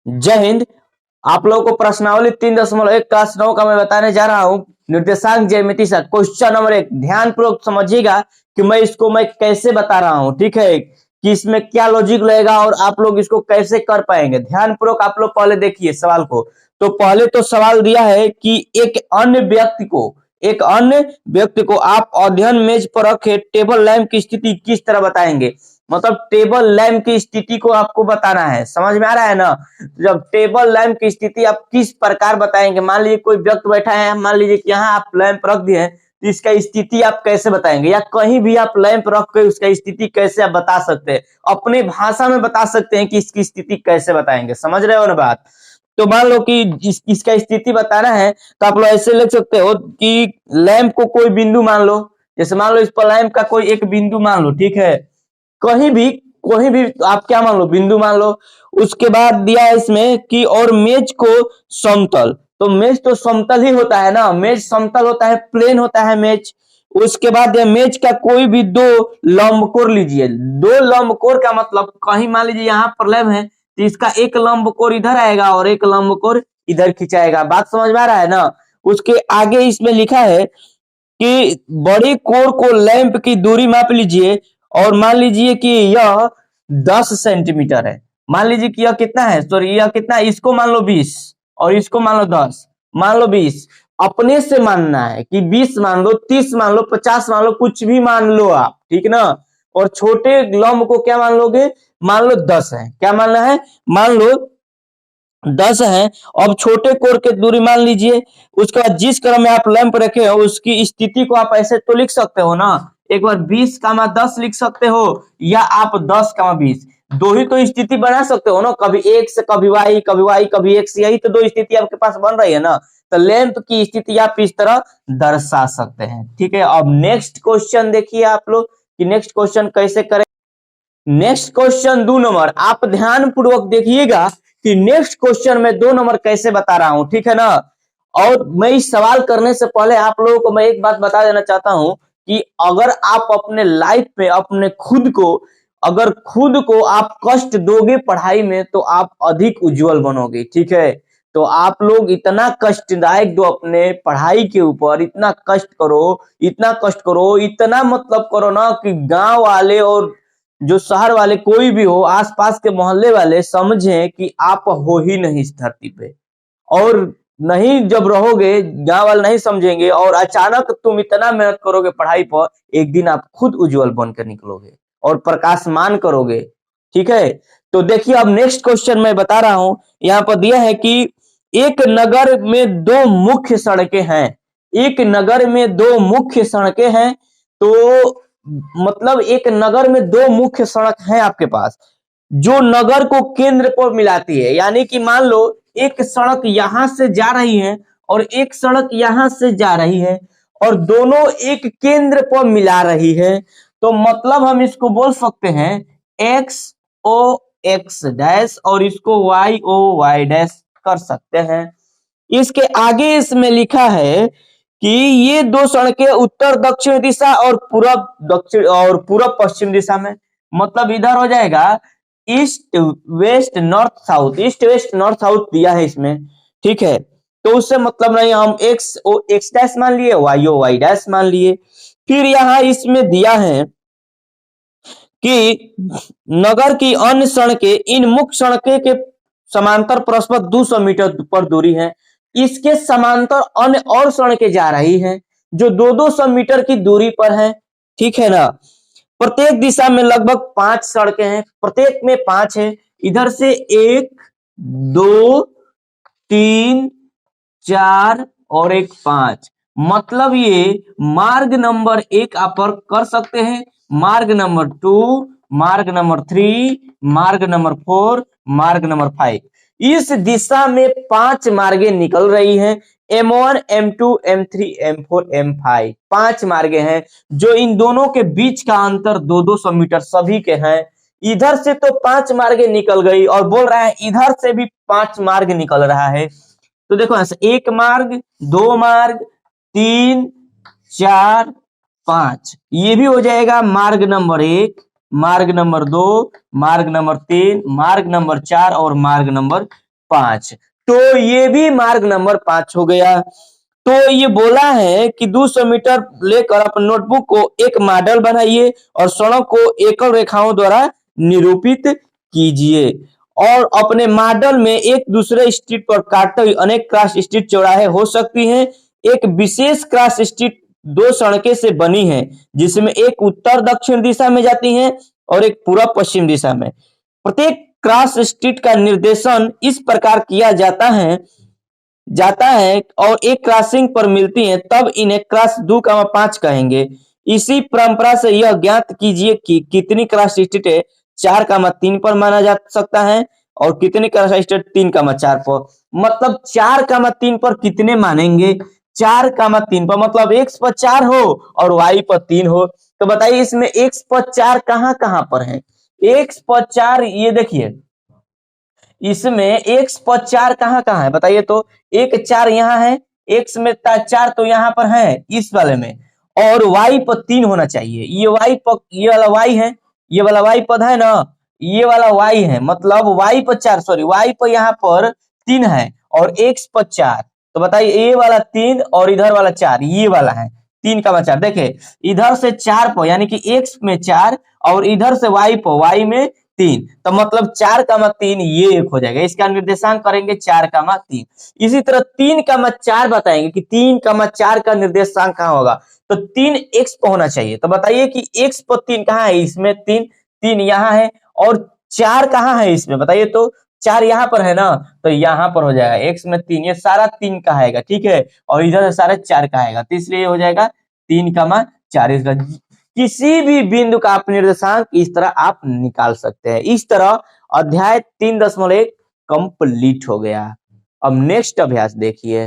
जय हिंद। आप लोगों को प्रश्नावली 3.1 क्लास 9 का मैं बताने जा रहा हूं। निर्देशांक ज्यामिति से क्वेश्चन नंबर 1 ध्यान पूर्वक समझिएगा कि मैं कैसे बता रहा हूं। ठीक है कि इसमें क्या लॉजिक लगेगा और आप लोग इसको कैसे कर पाएंगे। ध्यान पूर्वक आप लोग पहले देखिए सवाल को। तो पहले तो सवाल दिया है कि एक अन्य व्यक्ति को आप अध्ययन मेज पर रखे टेबल लैंप की स्थिति किस तरह बताएंगे। मतलब टेबल लैंप की स्थिति को आपको बताना है। समझ में आ रहा है ना। जब टेबल लैंप की स्थिति आप किस प्रकार बताएंगे। मान लीजिए कोई व्यक्ति बैठा है, मान लीजिए कि यहाँ आप लैंप रख दिए हैं, तो इसका स्थिति आप कैसे बताएंगे। या कहीं भी आप लैंप रख के उसका स्थिति कैसे आप बता सकते हैं, अपने भाषा में बता सकते हैं कि इसकी स्थिति कैसे बताएंगे। समझ रहे हो ना बात। तो मान लो कि इसका स्थिति बताना है तो आप लोग ऐसे लिख सकते हो कि लैंप को कोई बिंदु मान लो। जैसे मान लो इस पर लैंप का कोई एक बिंदु मान लो। ठीक है, कहीं भी आप क्या मान लो, बिंदु मान लो। उसके बाद दिया है इसमें कि और मेज को समतल। तो मेज तो समतल ही होता है ना, मेज समतल होता है, प्लेन होता है मेज। उसके बाद मेज का कोई भी दो लंबकोर लीजिए। दो लंबकोर का मतलब कहीं मान लीजिए यहाँ पर लैंप है तो इसका एक लंबकोर इधर आएगा और एक लंबकोर इधर खिंचाएगा। बात समझ में आ रहा है ना। उसके आगे इसमें लिखा है कि बड़ी कोर को लैंप की दूरी माप लीजिए और मान लीजिए कि यह 10 सेंटीमीटर है। मान लीजिए कि यह कितना है, सॉरी यह कितना है, इसको मान लो 20 और इसको मान लो 10। मान लो 20 अपने से मानना है कि 20 मान लो, 30 मान लो, 50 मान लो, कुछ भी मान लो आप। ठीक ना। और छोटे लंब को क्या मान लोगे, मान लो 10 है। क्या मानना है, मान लो 10 है। अब छोटे कोर के दूरी मान लीजिए। उसके बाद जिस क्रम में आप लैंप रखे हो उसकी स्थिति को आप ऐसे तो लिख सकते हो ना। एक बार 20, 10 लिख सकते हो या आप 10, 20 दो ही तो स्थिति बना सकते हो ना। कभी एक्स कभी वाई कभी वाई कभी एक्स, यही तो दो स्थिति आपके पास बन रही है ना। तो लैंप की स्थिति आप इस तरह दर्शा सकते हैं। ठीक है, अब नेक्स्ट क्वेश्चन देखिए आप लोग कि नेक्स्ट क्वेश्चन कैसे करें। नेक्स्ट क्वेश्चन 2 नंबर, आप ध्यान पूर्वक देखिएगा कि नेक्स्ट क्वेश्चन में 2 नंबर कैसे बता रहा हूं। ठीक है ना। और मैं इस सवाल करने से पहले आप लोगों को मैं एक बात बता देना चाहता हूं कि अगर आप अपने लाइफ में अपने खुद को आप कष्ट दोगे पढ़ाई में तो आप अधिक उज्जवल बनोगे। ठीक है, तो आप लोग इतना कष्टदायक दो अपने पढ़ाई के ऊपर, इतना कष्ट करो, इतना मतलब करो ना कि गांव वाले और जो शहर वाले कोई भी हो, आसपास के मोहल्ले वाले समझें कि आप हो ही नहीं इस धरती पे। और नहीं जब रहोगे, गांव वाले नहीं समझेंगे और अचानक तुम इतना मेहनत करोगे पढ़ाई पर, एक दिन आप खुद उज्जवल बनकर निकलोगे और प्रकाशमान करोगे। ठीक है, तो देखिए अब नेक्स्ट क्वेश्चन मैं बता रहा हूं। यहाँ पर दिया है कि एक नगर में दो मुख्य सड़कें हैं। एक नगर में दो मुख्य सड़कें हैं। तो मतलब एक नगर में दो मुख्य सड़क हैं आपके पास जो नगर को केंद्र पर मिलाती है। यानी कि मान लो एक सड़क यहां से जा रही है और एक सड़क यहां से जा रही है और दोनों एक केंद्र पर मिला रही है। तो मतलब हम इसको बोल सकते हैं एक्स ओ एक्स डैश और इसको वाई ओ वाई डैश कर सकते हैं। इसके आगे इसमें लिखा है कि ये दो सड़कें उत्तर दक्षिण दिशा और पूरब पश्चिम दिशा में, मतलब इधर हो जाएगा east west north south. East west north south दिया है इसमें। ठीक है, तो उससे मतलब नहीं, हम एक्स ओ एक्स डैश मान लिए, वाई ओ वाई डैश मान लिए। फिर यहां इसमें दिया है कि नगर की अन्य सड़कें इन मुख्य सड़कें के समांतर परस्पर 200 मीटर पर दूरी है। इसके समांतर अन्य और सड़कें जा रही हैं जो 200 मीटर की दूरी पर हैं। ठीक है ना। प्रत्येक दिशा में लगभग 5 सड़कें हैं, प्रत्येक में 5 है। इधर से 1 2 3 4 और एक 5, मतलब ये मार्ग नंबर 1 आप कर सकते हैं, मार्ग नंबर 2, मार्ग नंबर 3, मार्ग नंबर 4, मार्ग नंबर 5। इस दिशा में 5 मार्गे निकल रही हैं। M1 M2 M3 M4 M5 5 मार्गे हैं जो इन दोनों के बीच का अंतर 200 मीटर सभी के हैं। इधर से तो 5 मार्गे निकल गई और बोल रहा है इधर से भी 5 मार्ग निकल रहा है। तो देखो ऐसे 1 मार्ग 2 मार्ग 3 4 5, ये भी हो जाएगा मार्ग नंबर 1, मार्ग नंबर 2, मार्ग नंबर 3, मार्ग नंबर 4 और मार्ग नंबर 5। तो ये भी मार्ग नंबर 5 हो गया। तो ये बोला है कि 200 मीटर लेकर अपने नोटबुक को एक मॉडल बनाइए और सड़क को एकल रेखाओं द्वारा निरूपित कीजिए और अपने मॉडल में एक दूसरे स्ट्रीट पर काटते हुए अनेक क्रॉस स्ट्रीट चौराहे हो सकती हैं। एक विशेष क्रॉस स्ट्रीट 2 सड़कें से बनी है जिसमें एक उत्तर दक्षिण दिशा में जाती है और एक पूर्व पश्चिम दिशा में। प्रत्येक क्रॉस स्ट्रीट का निर्देशन इस प्रकार किया जाता है और एक क्रॉसिंग पर मिलती है तब इन्हें क्रॉस 2,5 कहेंगे। इसी परंपरा से यह ज्ञात कीजिए कि कितनी क्रॉस स्ट्रीटें 4,3 पर माना जा सकता है और कितनी क्रॉस स्ट्रीट 3,4 पर। मतलब 4,3 पर कितने मानेंगे? 4,3 पर मतलब x पर 4 हो और y पर 3 हो। तो बताइए इसमें x पर 4 कहां पर है? x पर 4 ये देखिए इसमें x पर 4 कहां है बताइए तो। एक 4 यहाँ है, x में 4 तो यहाँ पर है इस वाले में और y पर 3 होना चाहिए। ये y पर ये वाला y है, ये वाला y पद है ना, ये वाला y है मतलब y पर 4 सॉरी y पर यहाँ पर 3 है और x पर 4। तो बताइए ये वाला 3 और इधर वाला 4 ये वाला है 3,4। देखे इधर से 4 पर यानी कि x में 4 और इधर से y पर y में 3 तो मतलब 4,3 ये एक हो जाएगा। इसका निर्देशांक करेंगे 4,3। इसी तरह 3,4 बताएंगे कि 3,4 का निर्देशांक कहाँ होगा तो 3 x पर होना चाहिए। तो बताइए कि x पर 3 कहाँ है? इसमें 3 यहाँ है और 4 कहाँ है इसमें बताइए तो। 4 यहाँ पर है ना तो यहाँ पर हो जाएगा x में 3 ये सारा 3 का आएगा ठीक है और इधर से सारा 4 का आएगा तो इसलिए हो जाएगा 3,4। इसका किसी भी बिंदु का आप निर्देशांक इस तरह आप निकाल सकते हैं। इस तरह अध्याय 3.1 कंप्लीट हो गया। अब नेक्स्ट अभ्यास देखिए।